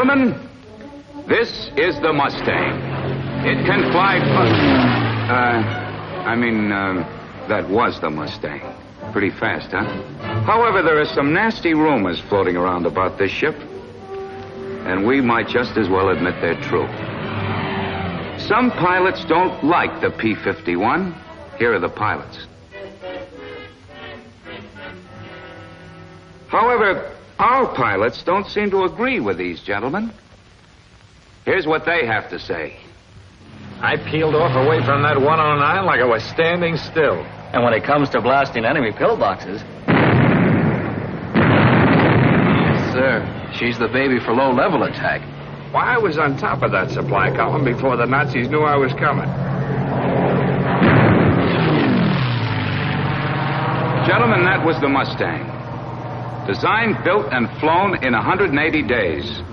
Gentlemen, this is the Mustang. It can fly... that was the Mustang. Pretty fast, huh? However, there are some nasty rumors floating around about this ship, and we might just as well admit they're true. Some pilots don't like the P-51. Here are the pilots. However, our pilots don't seem to agree with these gentlemen. Here's what they have to say. I peeled off away from that 109 like I was standing still. And when it comes to blasting enemy pillboxes... Yes, sir. She's the baby for low-level attack. Why, I was on top of that supply column before the Nazis knew I was coming. Gentlemen, that was the Mustang. Designed, built, and flown in 180 days.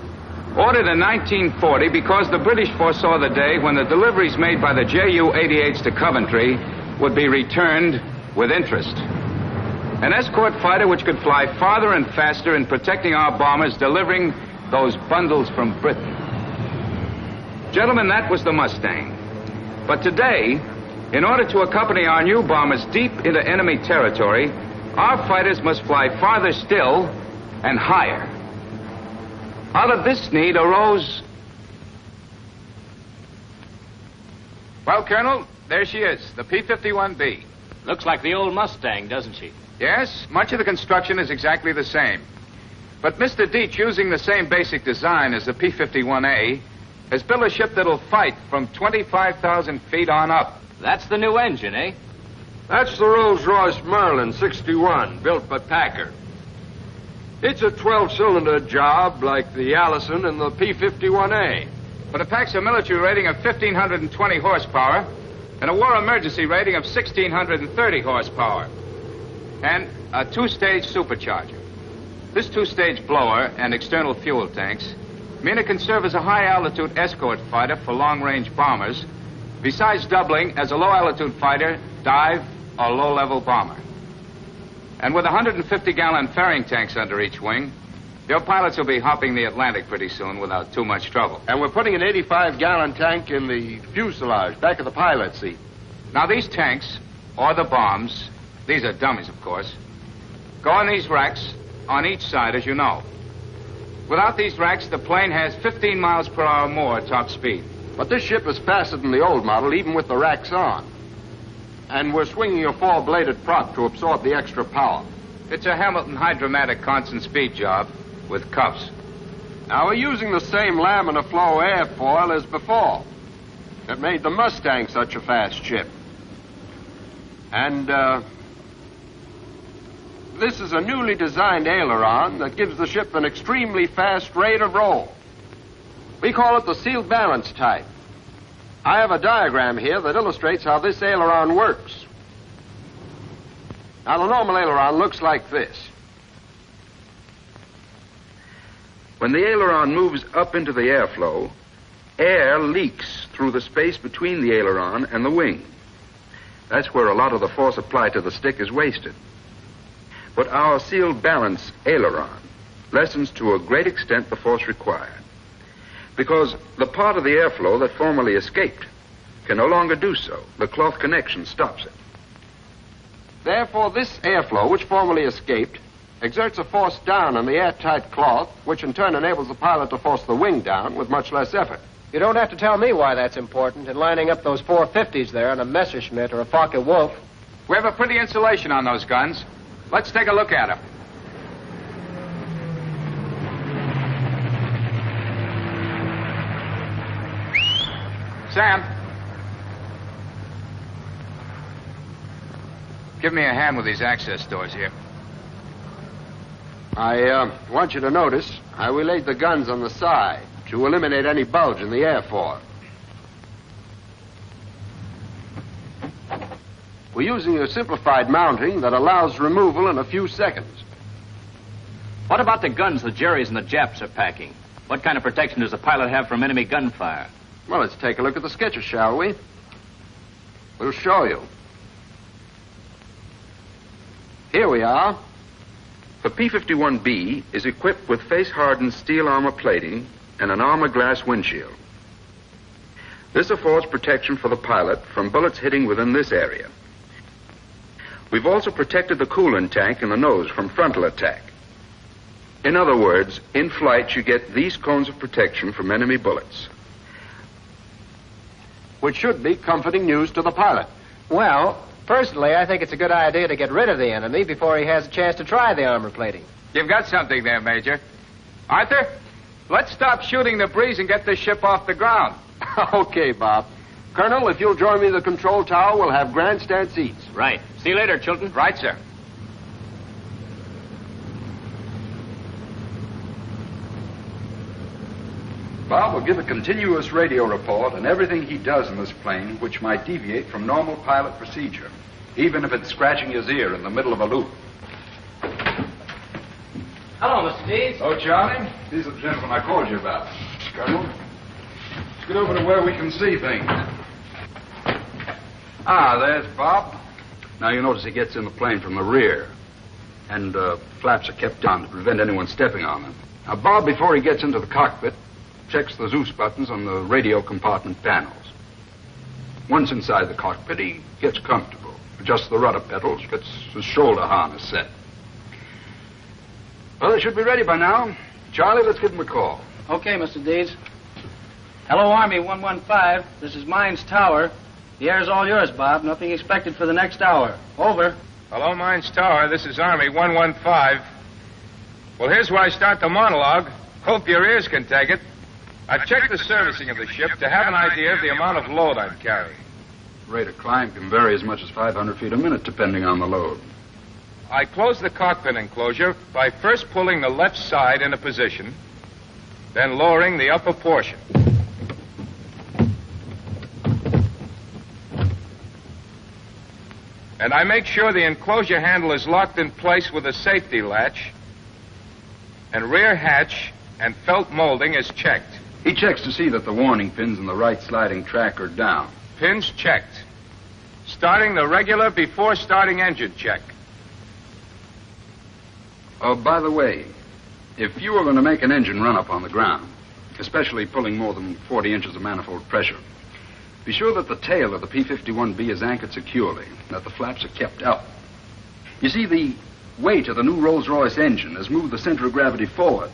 Ordered in 1940 because the British foresaw the day when the deliveries made by the Ju-88s to Coventry would be returned with interest. An escort fighter which could fly farther and faster in protecting our bombers, delivering those bundles from Britain. Gentlemen, that was the Mustang. But today, in order to accompany our new bombers deep into enemy territory, our fighters must fly farther still and higher. Out of this need arose... Well, Colonel, there she is, the P-51B. Looks like the old Mustang, doesn't she? Yes, much of the construction is exactly the same. But Mr. Dietz, using the same basic design as the P-51A, has built a ship that'll fight from 25,000 feet on up. That's the new engine, eh? That's the Rolls-Royce Merlin 61, built by Packard. It's a 12-cylinder job like the Allison and the P-51A. But it packs a military rating of 1,520 horsepower and a war emergency rating of 1,630 horsepower. And a two-stage supercharger. This two-stage blower and external fuel tanks mean it can serve as a high-altitude escort fighter for long-range bombers, besides doubling as a low-altitude fighter, dive, or low-level bomber. And with 150-gallon ferrying tanks under each wing, your pilots will be hopping the Atlantic pretty soon without too much trouble. And we're putting an 85-gallon tank in the fuselage, back of the pilot's seat. Now, these tanks, or the bombs, these are dummies, of course, go in these racks on each side, as you know. Without these racks, the plane has 15 miles per hour more top speed. But this ship is faster than the old model, even with the racks on. And we're swinging a four-bladed prop to absorb the extra power. It's a Hamilton hydromatic constant speed job with cuffs. Now, we're using the same laminar flow airfoil as before. That made the Mustang such a fast ship. And, this is a newly designed aileron that gives the ship an extremely fast rate of roll. We call it the sealed balance type. I have a diagram here that illustrates how this aileron works. Now, the normal aileron looks like this. When the aileron moves up into the airflow, air leaks through the space between the aileron and the wing. That's where a lot of the force applied to the stick is wasted. But our sealed balance aileron lessens to a great extent the force required, because the part of the airflow that formerly escaped can no longer do so. The cloth connection stops it. Therefore, this airflow, which formerly escaped, exerts a force down on the airtight cloth, which in turn enables the pilot to force the wing down with much less effort. You don't have to tell me why that's important in lining up those 450s there on a Messerschmitt or a Focke-Wulf. We have a pretty insulation on those guns. Let's take a look at them. Sam. Give me a hand with these access doors here. I want you to notice how we laid the guns on the side to eliminate any bulge in the airfoil. We're using a simplified mounting that allows removal in a few seconds. What about the guns the Jerrys and the Japs are packing? What kind of protection does the pilot have from enemy gunfire? Well, let's take a look at the sketches, shall we? We'll show you. Here we are. The P-51B is equipped with face-hardened steel armor plating and an armor glass windshield. This affords protection for the pilot from bullets hitting within this area. We've also protected the coolant tank in the nose from frontal attack. In other words, in flight you get these cones of protection from enemy bullets. Which should be comforting news to the pilot. Well, personally, I think it's a good idea to get rid of the enemy before he has a chance to try the armor plating. You've got something there, Major. Arthur, let's stop shooting the breeze and get this ship off the ground. Okay, Bob. Colonel, if you'll join me in the control tower, we'll have grandstand seats. Right. See you later, Chilton. Right, sir. Bob will give a continuous radio report on everything he does in this plane which might deviate from normal pilot procedure, even if it's scratching his ear in the middle of a loop. Hello, Mr. Deeds. Oh, Charlie, these are the gentlemen I called you about. Colonel, let's get over to where we can see things. Ah, there's Bob. Now, you notice he gets in the plane from the rear, and flaps are kept down to prevent anyone stepping on them. Now, Bob, before he gets into the cockpit, checks the Zeus buttons on the radio compartment panels. Once inside the cockpit, he gets comfortable, adjusts the rudder pedals, gets his shoulder harness set. Well, they should be ready by now. Charlie, let's give them a call. Okay, Mr. Deeds. Hello, Army 115. This is Mines Tower. The air's all yours, Bob. Nothing expected for the next hour. Over. Hello, Mines Tower. This is Army 115. Well, here's where I start the monologue. Hope your ears can take it. I've checked the servicing of the ship to have an idea of the amount of load I'm carrying. Rate of climb can vary as much as 500 feet a minute, depending on the load. I close the cockpit enclosure by first pulling the left side into position, then lowering the upper portion. And I make sure the enclosure handle is locked in place with a safety latch, and rear hatch and felt molding is checked. He checks to see that the warning pins in the right sliding track are down. Pins checked. Starting the regular before starting engine check. Oh, by the way, if you were going to make an engine run up on the ground, especially pulling more than 40 inches of manifold pressure, be sure that the tail of the P-51B is anchored securely, and that the flaps are kept up. You see, the weight of the new Rolls-Royce engine has moved the center of gravity forward.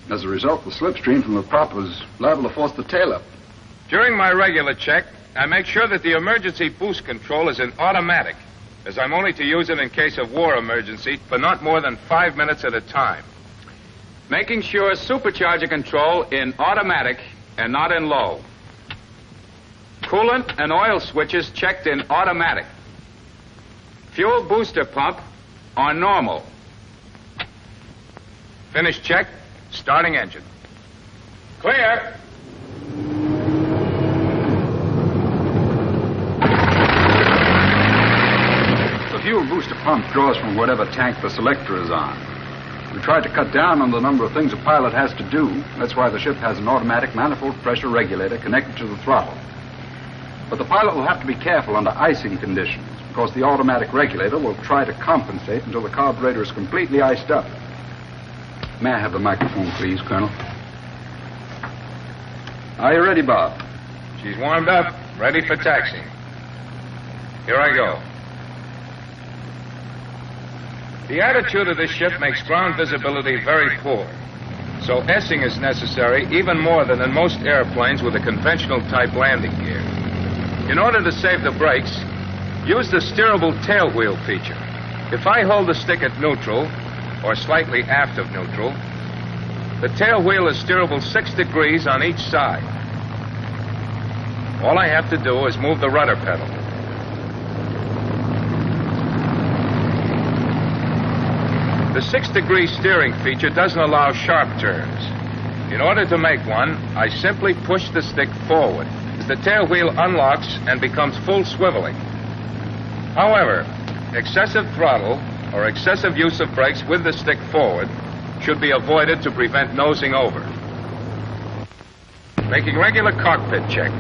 As a result, the slipstream from the prop is liable to force the tail up. During my regular check, I make sure that the emergency boost control is in automatic, as I'm only to use it in case of war emergency for not more than 5 minutes at a time. Making sure supercharger control in automatic and not in low. Coolant and oil switches checked in automatic. Fuel booster pump on normal. Finish check. Starting engine. Clear. The fuel booster pump draws from whatever tank the selector is on. We tried to cut down on the number of things a pilot has to do. That's why the ship has an automatic manifold pressure regulator connected to the throttle. But the pilot will have to be careful under icing conditions, because the automatic regulator will try to compensate until the carburetor is completely iced up. May I have the microphone, please, Colonel? Are you ready, Bob? She's warmed up, ready for taxi. Here I go. The attitude of this ship makes ground visibility very poor. So S-ing is necessary even more than in most airplanes with a conventional type landing gear. In order to save the brakes, use the steerable tail wheel feature. If I hold the stick at neutral, or slightly aft of neutral, the tail wheel is steerable 6 degrees on each side. All I have to do is move the rudder pedal. The 6-degree steering feature doesn't allow sharp turns. In order to make one, I simply push the stick forward as the tail wheel unlocks and becomes full swiveling. However, excessive throttle or excessive use of brakes with the stick forward should be avoided to prevent nosing over. Making regular cockpit check.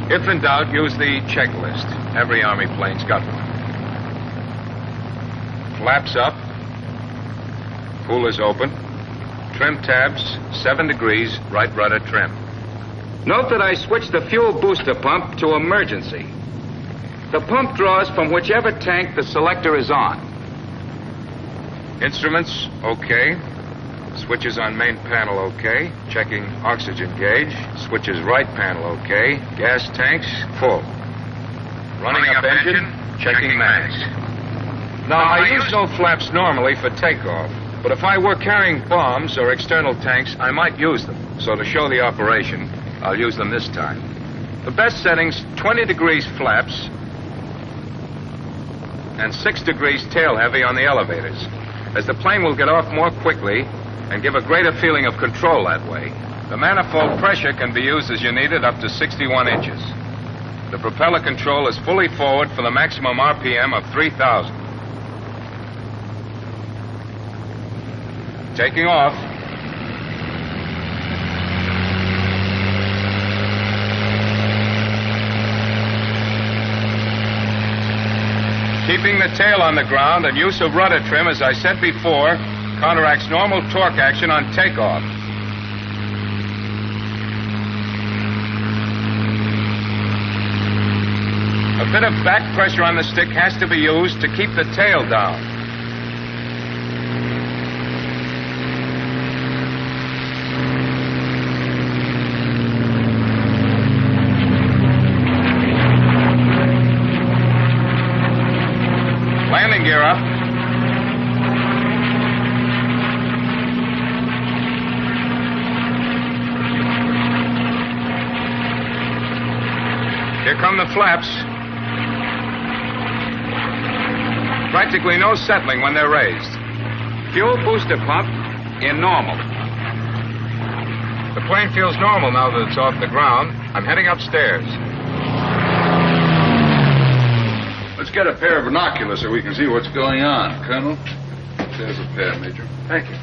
If in doubt, use the checklist. Every Army plane's got one. Flaps up. Coolers open. Trim tabs, 7 degrees, right rudder trim. Note that I switched the fuel booster pump to emergency. The pump draws from whichever tank the selector is on. Instruments, okay. Switches on main panel, okay. Checking oxygen gauge. Switches right panel, okay. Gas tanks, full. Running up engine, checking mags. Now, I use no flaps normally for takeoff, but if I were carrying bombs or external tanks, I might use them. So to show the operation, I'll use them this time. The best settings, 20 degrees flaps and 6 degrees tail heavy on the elevators, as the plane will get off more quickly and give a greater feeling of control that way. The manifold pressure can be used as you need it up to 61 inches. The propeller control is fully forward for the maximum RPM of 3,000. Taking off. Keeping the tail on the ground and use of rudder trim, as I said before, counteracts normal torque action on takeoff. A bit of back pressure on the stick has to be used to keep the tail down. Landing gear up. Here come the flaps. Practically no settling when they're raised. Fuel booster pump in normal. The plane feels normal now that it's off the ground. I'm heading upstairs. Let's get a pair of binoculars so we can see what's going on, Colonel. There's a pair, Major. Thank you.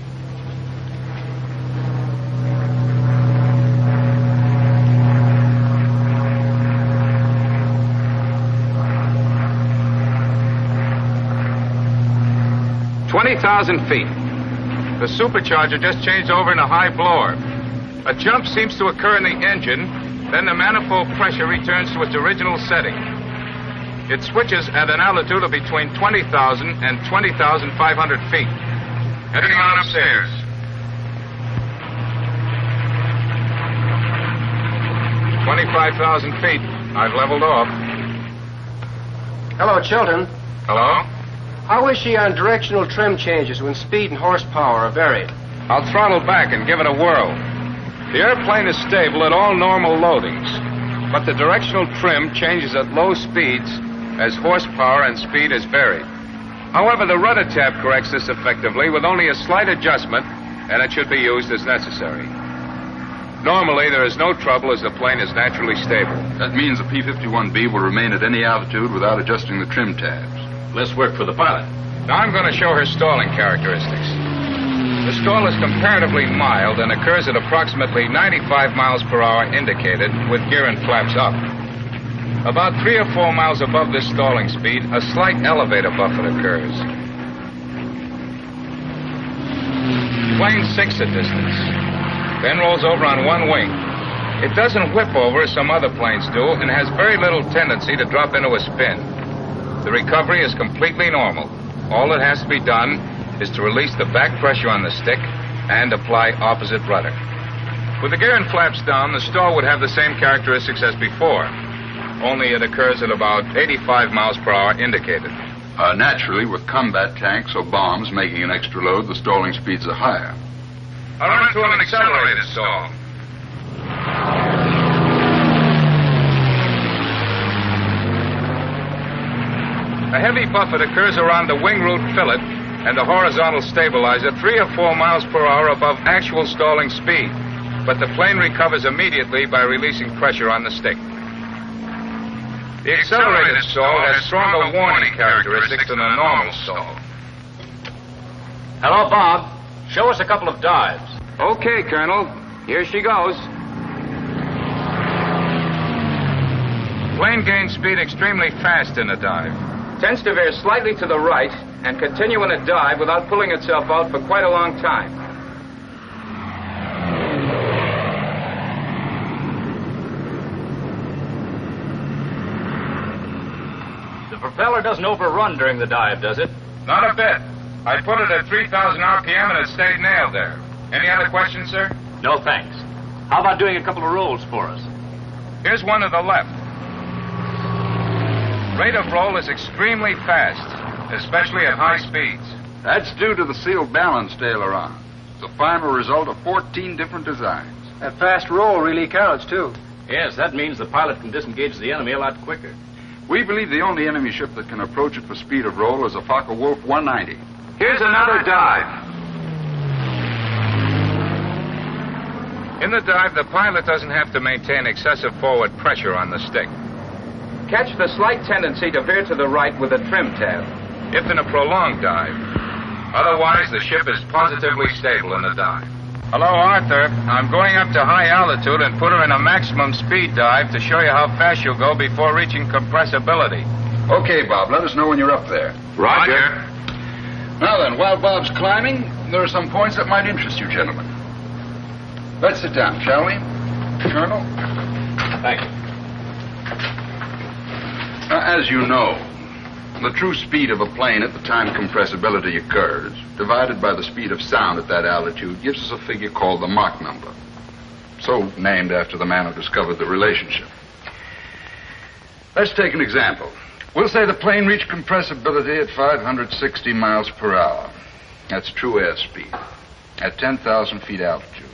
$20,000 feet. The supercharger just changed over in a high blower. A jump seems to occur in the engine, then the manifold pressure returns to its original setting. It switches at an altitude of between 20,000 and 20,500 feet. Heading on upstairs. $25,000 feet. I've leveled off. Hello, Chilton. Hello? How is she on directional trim changes when speed and horsepower are varied? I'll throttle back and give it a whirl. The airplane is stable at all normal loadings, but the directional trim changes at low speeds as horsepower and speed is varied. However, the rudder tab corrects this effectively with only a slight adjustment, and it should be used as necessary. Normally, there is no trouble as the plane is naturally stable. That means the P-51B will remain at any altitude without adjusting the trim tabs. Less work for the pilot. Now I'm going to show her stalling characteristics. The stall is comparatively mild and occurs at approximately 95 miles per hour indicated with gear and flaps up. About 3 or 4 miles above this stalling speed, a slight elevator buffet occurs. Plane sinks a distance, then rolls over on one wing. It doesn't whip over as some other planes do and has very little tendency to drop into a spin. The recovery is completely normal. All that has to be done is to release the back pressure on the stick and apply opposite rudder. With the gear and flaps down, the stall would have the same characteristics as before, only it occurs at about 85 miles per hour indicated. Naturally, with combat tanks or bombs making an extra load, the stalling speeds are higher. I'll run to an accelerated stall. A heavy buffet occurs around the wing root fillet and the horizontal stabilizer 3 or 4 miles per hour above actual stalling speed, but the plane recovers immediately by releasing pressure on the stick. The accelerated stall has stronger warning characteristics than a normal stall. Hello, Bob. Show us a couple of dives. Okay, Colonel. Here she goes. Plane gains speed extremely fast in a dive. Tends to veer slightly to the right and continue in a dive without pulling itself out for quite a long time. propeller doesn't overrun during the dive, does it? Not a bit. I put it at 3,000 RPM and it stayed nailed there. Any other questions, sir? No, thanks. How about doing a couple of rolls for us? Here's one to the left. Rate of roll is extremely fast, especially at high speeds. That's due to the sealed balanced aileron. It's the final result of 14 different designs. That fast roll really counts, too. Yes, that means the pilot can disengage the enemy a lot quicker. We believe the only enemy ship that can approach it for speed of roll is a Focke-Wulf 190. Here's another dive. In the dive, the pilot doesn't have to maintain excessive forward pressure on the stick. Catch the slight tendency to veer to the right with a trim tab. If in a prolonged dive. Otherwise, the ship is positively stable in the dive. Hello, Arthur. I'm going up to high altitude and put her in a maximum speed dive to show you how fast you'll go before reaching compressibility. Okay, Bob, let us know when you're up there. Roger. Now then, while Bob's climbing, there are some points that might interest you, gentlemen. Let's sit down, shall we? Colonel? Thank you. As you know, the true speed of a plane at the time compressibility occurs, divided by the speed of sound at that altitude, gives us a figure called the Mach number. So named after the man who discovered the relationship. Let's take an example. We'll say the plane reached compressibility at 560 miles per hour. That's true airspeed, at 10,000 feet altitude.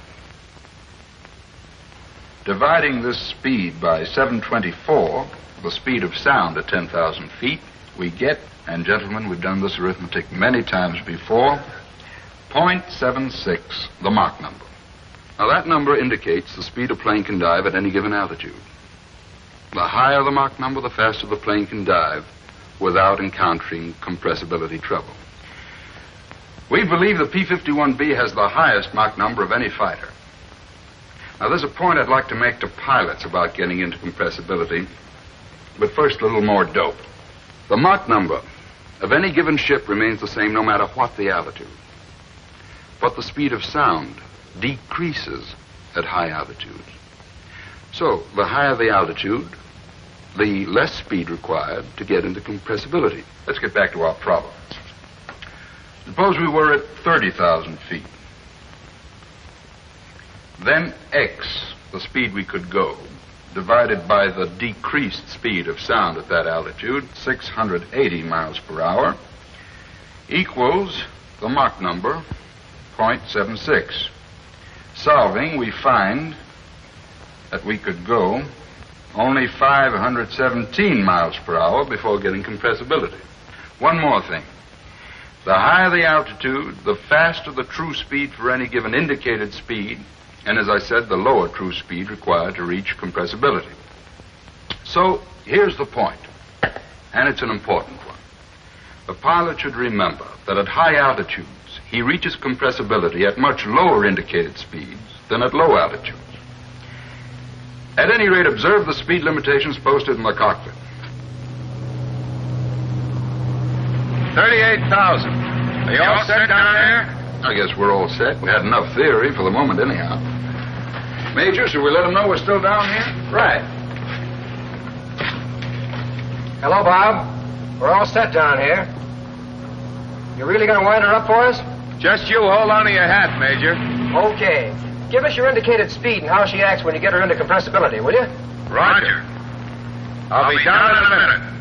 Dividing this speed by 724, the speed of sound at 10,000 feet, we get, and gentlemen, we've done this arithmetic many times before, 0.76, the Mach number. Now that number indicates the speed a plane can dive at any given altitude. The higher the Mach number, the faster the plane can dive without encountering compressibility trouble. We believe the P-51B has the highest Mach number of any fighter. Now, there's a point I'd like to make to pilots about getting into compressibility, but first a little more dope. The Mach number of any given ship remains the same no matter what the altitude. But the speed of sound decreases at high altitudes. So, the higher the altitude, the less speed required to get into compressibility. Let's get back to our problem. Suppose we were at 30,000 feet. Then X, the speed we could go, divided by the decreased speed of sound at that altitude, 680 miles per hour, equals the Mach number, 0.76. Solving, we find that we could go only 517 miles per hour before getting compressibility. One more thing. The higher the altitude, the faster the true speed for any given indicated speed, and as I said, the lower true speed required to reach compressibility. So, here's the point, and it's an important one. The pilot should remember that at high altitudes, he reaches compressibility at much lower indicated speeds than at low altitudes. At any rate, observe the speed limitations posted in the cockpit. 38,000. Are you all set down there? I guess we're all set. We had enough theory for the moment anyhow. Major, should we let them know we're still down here? Right. Hello, Bob. We're all set down here. You really going to wind her up for us? Just you hold on to your hat, Major. Okay. Give us your indicated speed and how she acts when you get her into compressibility, will you? Roger. I'll be down in a minute.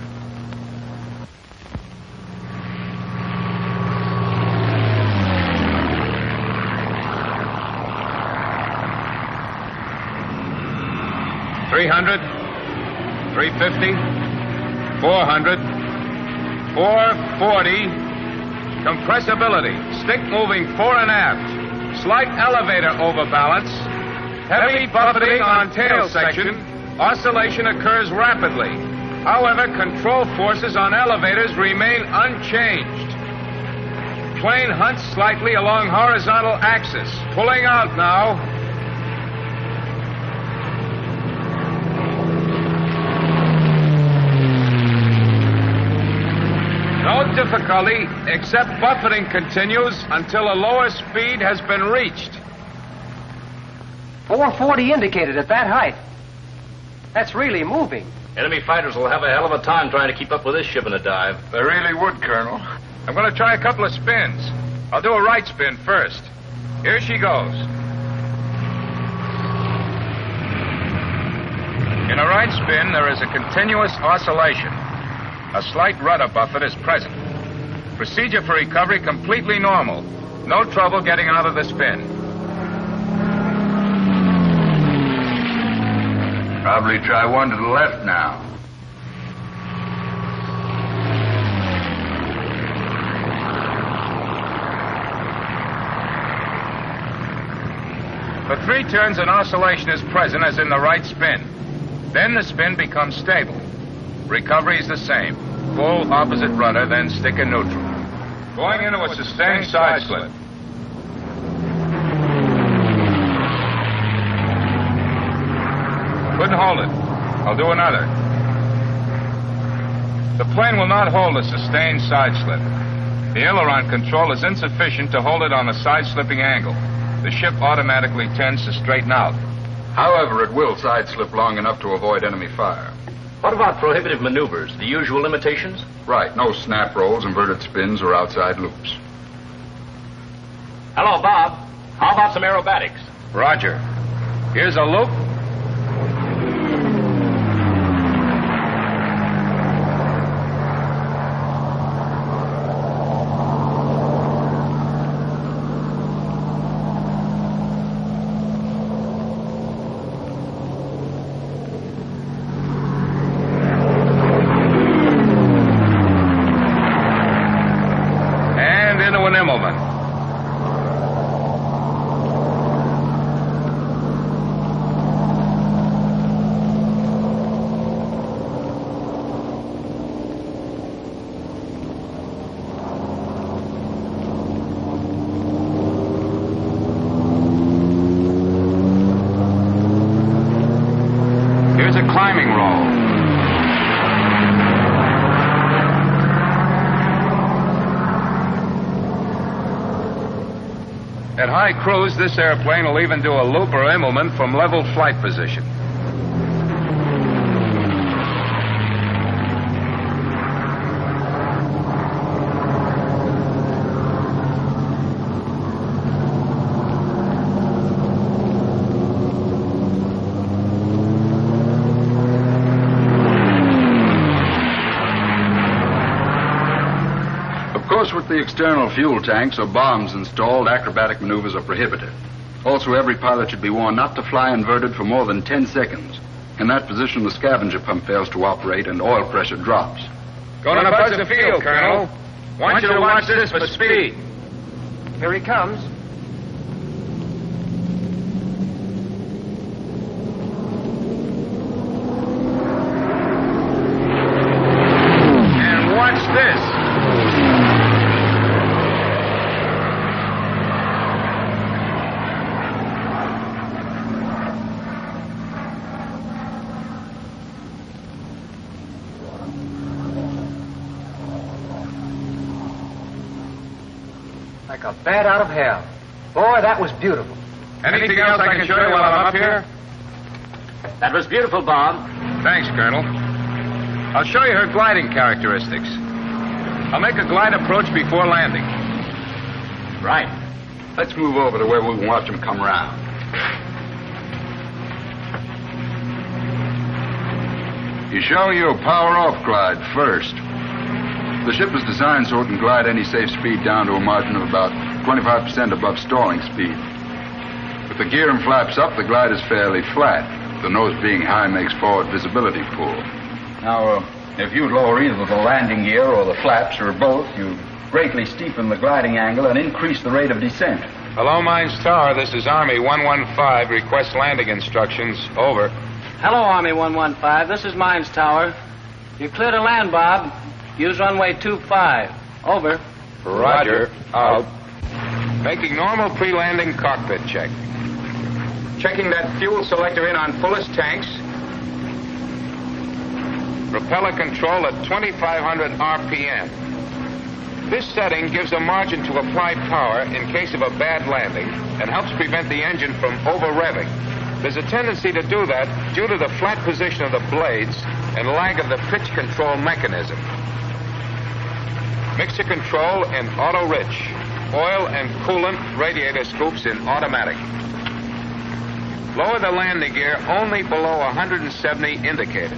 $300, $350, $400, $440. Compressibility. Stick moving fore and aft. Slight elevator overbalance. Heavy buffeting on tail section. Oscillation occurs rapidly. However, control forces on elevators remain unchanged. Plane hunts slightly along horizontal axis. Pulling out now. No difficulty, except buffeting continues until a lower speed has been reached. 440 indicated at that height. That's really moving. Enemy fighters will have a hell of a time trying to keep up with this ship in a dive. They really would, Colonel. I'm going to try a couple of spins. I'll do a right spin first. Here she goes. In a right spin, there is a continuous oscillation. A slight rudder buffet is present. Procedure for recovery completely normal. No trouble getting out of the spin. Probably try one to the left now. For 3 turns, an oscillation is present as in the right spin. Then the spin becomes stable. Recovery is the same. Full opposite rudder, then stick in neutral. Going into a sustained side slip. Couldn't hold it. I'll do another. The plane will not hold a sustained side slip. The aileron control is insufficient to hold it on a side-slipping angle. The ship automatically tends to straighten out. However, it will side slip long enough to avoid enemy fire. What about prohibitive maneuvers? The usual limitations? Right, no snap rolls, inverted spins, or outside loops. Hello, Bob. How about some aerobatics? Roger. Here's a loop. Climbing roll. At high cruise, this airplane will even do a loop or Immelman from level flight position. With the external fuel tanks or bombs installed, acrobatic maneuvers are prohibited. Also, every pilot should be warned not to fly inverted for more than 10 seconds. In that position, the scavenger pump fails to operate and oil pressure drops. Going to buzz the field, Colonel. Want you to watch this for speed. Here he comes. And watch this. Like a bat out of hell. Boy, that was beautiful. Anything else I can show you while I'm up here? That was beautiful, Bob. Thanks, Colonel. I'll show you her gliding characteristics. I'll make a glide approach before landing. Right. Let's move over to where we can watch them come around. You show your power-off glide first. The ship is designed so it can glide any safe speed down to a margin of about 25% above stalling speed. With the gear and flaps up, the glide is fairly flat. The nose being high makes forward visibility poor. Now, if you lower either the landing gear or the flaps or both, you greatly steepen the gliding angle and increase the rate of descent. Hello, Mines Tower. This is Army 115. Request landing instructions. Over. Hello, Army 115. This is Mines Tower. You're clear to land, Bob. Use runway 25. Over. Roger. Out. Making normal pre-landing cockpit check. Checking that fuel selector in on fullest tanks. Propeller control at 2,500 RPM. This setting gives a margin to apply power in case of a bad landing and helps prevent the engine from over-revving. There's a tendency to do that due to the flat position of the blades and lack of the pitch control mechanism. Mixture control in auto-rich. Oil and coolant radiator scoops in automatic. Lower the landing gear only below 170 indicated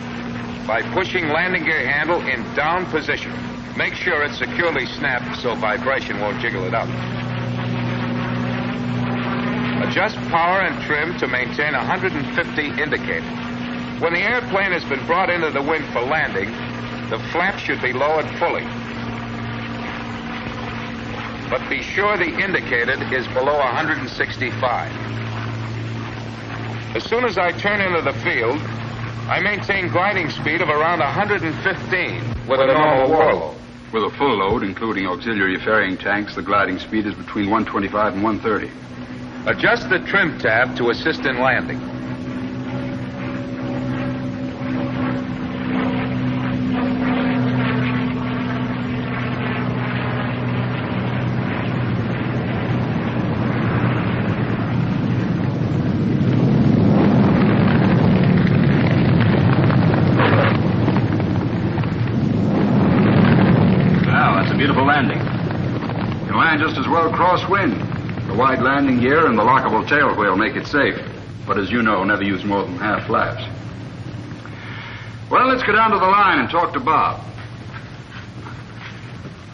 by pushing landing gear handle in down position. Make sure it's securely snapped so vibration won't jiggle it up. Adjust power and trim to maintain 150 indicated. When the airplane has been brought into the wind for landing, the flap should be lowered fully. But be sure the indicated is below 165. As soon as I turn into the field, I maintain gliding speed of around 115 with a normal whirl. With a full load, including auxiliary ferrying tanks, the gliding speed is between 125 and 130. Adjust the trim tab to assist in landing. Beautiful landing. You can land just as well crosswind. The wide landing gear and the lockable tail wheel make it safe. But as you know, never use more than half flaps. Well, let's go down to the line and talk to Bob.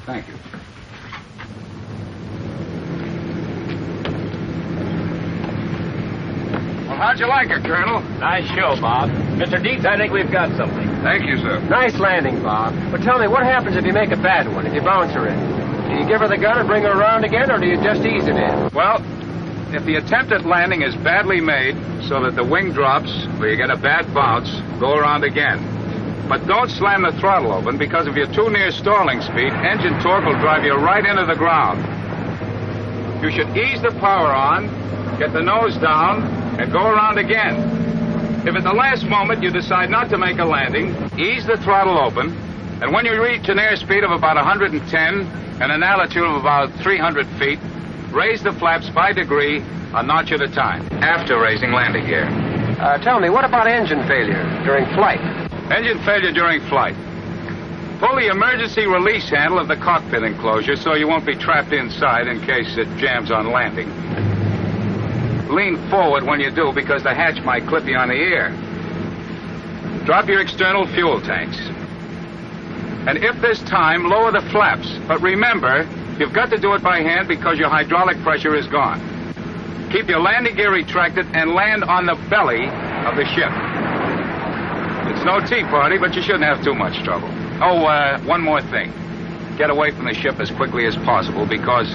Thank you. Well, how'd you like her, Colonel? Nice show, Bob. Mr. Dietz, I think we've got something. Thank you, sir. Nice landing, Bob. But tell me, what happens if you make a bad one, if you bounce her in? Do you give her the gun and bring her around again, or do you just ease it in? Well, if the attempt at landing is badly made so that the wing drops or you get a bad bounce, go around again. But don't slam the throttle open, because if you're too near stalling speed, engine torque will drive you right into the ground. You should ease the power on, get the nose down, and go around again. If at the last moment you decide not to make a landing, ease the throttle open, and when you reach an airspeed of about 110 and an altitude of about 300 feet, raise the flaps by degree, a notch at a time, after raising landing gear. Tell me, what about engine failure during flight? Engine failure during flight. Pull the emergency release handle of the cockpit enclosure so you won't be trapped inside in case it jams on landing. Lean forward when you do, because the hatch might clip you on the ear. Drop your external fuel tanks. And if there's time, lower the flaps. But remember, you've got to do it by hand because your hydraulic pressure is gone. Keep your landing gear retracted and land on the belly of the ship. It's no tea party, but you shouldn't have too much trouble. Oh, one more thing. Get away from the ship as quickly as possible, because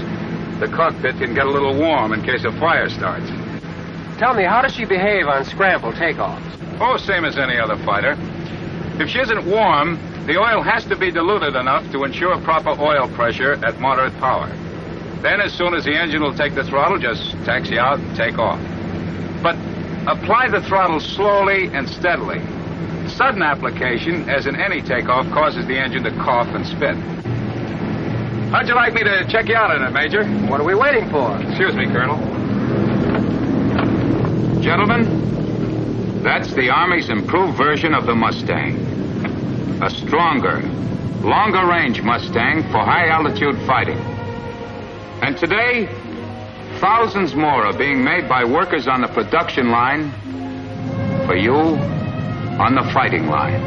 the cockpit can get a little warm in case a fire starts. Tell me, how does she behave on scramble takeoffs? Oh, same as any other fighter. If she isn't warm, the oil has to be diluted enough to ensure proper oil pressure at moderate power. Then, as soon as the engine will take the throttle, just taxi out and take off. But apply the throttle slowly and steadily. Sudden application, as in any takeoff, causes the engine to cough and spit. How'd you like me to check you out on it, Major? What are we waiting for? Excuse me, Colonel. Gentlemen, that's the Army's improved version of the Mustang. A stronger, longer-range Mustang for high-altitude fighting. And today, thousands more are being made by workers on the production line for you on the fighting line.